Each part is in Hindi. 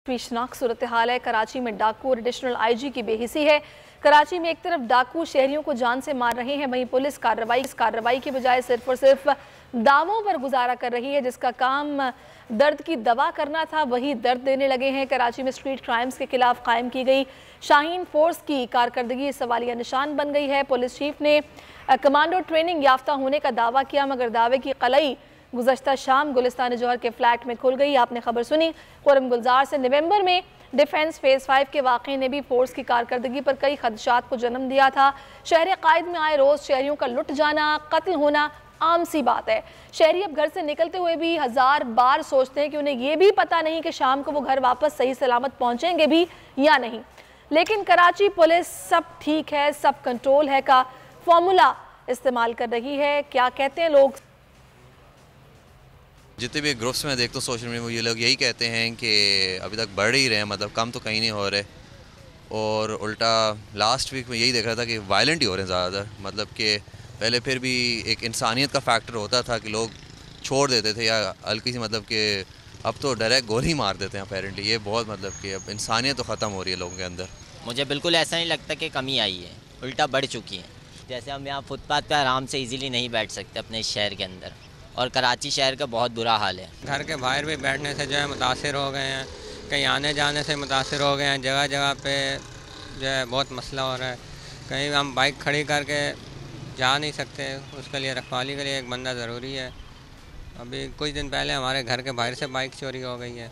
तशवीशनाक सूरत हाल है। कराची में डाकू और एडिशनल IG की बेहिसी है। कराची में एक तरफ डाकू शहरियों को जान से मार रहे हैं, वहीं पुलिस कार्रवाई के बजाय सिर्फ और सिर्फ दावों पर गुजारा कर रही है। जिसका काम दर्द की दवा करना था वही दर्द देने लगे हैं। कराची में स्ट्रीट क्राइम्स के खिलाफ कायम की गई शाहीन फोर्स की कारकर्दगी सवालिया निशान बन गई है। पुलिस चीफ ने कमांडो ट्रेनिंग याफ्ता होने का दावा किया, मगर दावे की कलई गुज़श्ता शाम गुलिस्तान जौहर के फ्लैट में खुल गई। आपने खबर सुनी। खुर्रम गुलजार से नवंबर में डिफेंस फेज़ 5 के वाक़े ने भी फोर्स की कारकर्दगी पर कई खदशात को जन्म दिया था। शहर कायद में आए रोज़ शहरियों का लुट जाना, कत्ल होना आम सी बात है। शहरी अब घर से निकलते हुए भी 1000 बार सोचते हैं कि उन्हें यह भी पता नहीं कि शाम को वो घर वापस सही सलामत पहुँचेंगे भी या नहीं। लेकिन कराची पुलिस सब ठीक है, सब कंट्रोल है का फॉर्मूला इस्तेमाल कर रही है। क्या कहते हैं लोग? जितने भी ग्रुप्स में देखते सोशल मीडिया में ये लोग यही कहते हैं कि अभी तक बढ़ ही रहे हैं, मतलब कम तो कहीं नहीं हो रहे। और उल्टा लास्ट वीक में यही देख रहा था कि वायलेंट ही हो रहे हैं ज़्यादातर। मतलब कि पहले फिर भी एक इंसानियत का फैक्टर होता था कि लोग छोड़ देते थे या हल्की सी, मतलब कि अब तो डायरेक्ट गोली मार देते हैं अपेरेंटली। ये बहुत मतलब कि अब इंसानियत तो ख़त्म हो रही है लोगों के अंदर। मुझे बिल्कुल ऐसा नहीं लगता कि कमी आई है, उल्टा बढ़ चुकी है। जैसे हम यहाँ फुटपाथ पर आराम से इजीली नहीं बैठ सकते अपने शहर के अंदर, और कराची शहर का बहुत बुरा हाल है। घर के बाहर भी बैठने से जो है मुतासिर हो गए हैं, कहीं आने जाने से मुतासिर हो गए हैं। जगह जगह पे जो है बहुत मसला हो रहा है। कहीं हम बाइक खड़ी करके जा नहीं सकते, उसके लिए रखवाली के लिए एक बंदा ज़रूरी है। अभी कुछ दिन पहले हमारे घर के बाहर से बाइक चोरी हो गई है।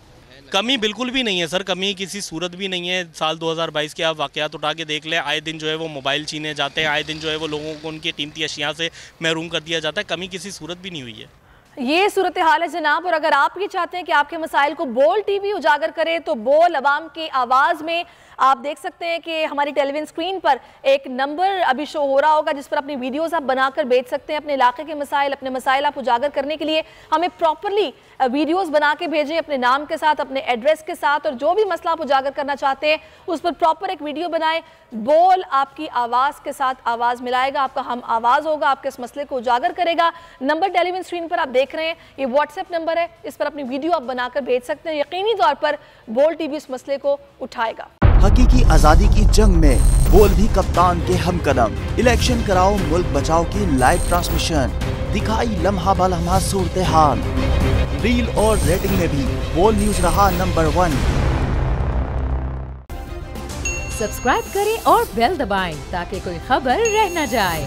कमी बिल्कुल भी नहीं है सर, कमी किसी सूरत भी नहीं है। साल 2022 के आप वाक़यात उठा के देख लें, आए दिन जो है वो मोबाइल छीने जाते हैं, आए दिन जो है वो लोगों को उनकी कीमती अशिया से महरूम कर दिया जाता है। कमी किसी सूरत भी नहीं हुई है। ये सूरत हाल है जनाब। और अगर आप ये चाहते हैं कि आपके मसाइल को बोल TV उजागर करे तो बोल अवाम की आवाज़ में आप देख सकते हैं कि हमारी टेलीविजन स्क्रीन पर एक नंबर अभी शो हो रहा होगा, जिस पर अपनी वीडियोस आप बनाकर भेज सकते हैं। अपने इलाके के मसाइल, अपने मसाइल आप उजागर करने के लिए हमें प्रॉपरली वीडियोस बना के भेजें अपने नाम के साथ, अपने एड्रेस के साथ, और जो भी मसला आप उजागर करना चाहते हैं उस पर प्रॉपर एक वीडियो बनाएं। बोल आपकी आवाज़ के साथ आवाज़ मिलाएगा, आपका हम आवाज़ होगा, आपके इस मसले को उजागर करेगा। नंबर टेलीविजन स्क्रीन पर आप देख रहे हैं, ये व्हाट्सएप नंबर है, इस पर अपनी वीडियो आप बनाकर भेज सकते हैं। यकीनी तौर पर बोल TV इस मसले को उठाएगा। हकीकी आजादी की जंग में बोल भी कप्तान के हमकदम। इलेक्शन कराओ मुल्क बचाओ की लाइव ट्रांसमिशन, दिखाई लम्हा ब लम्हा सूरत हाल। रील और रेटिंग में भी बोल न्यूज रहा नंबर 1। सब्सक्राइब करें और बेल दबाएं ताकि कोई खबर रह न जाए।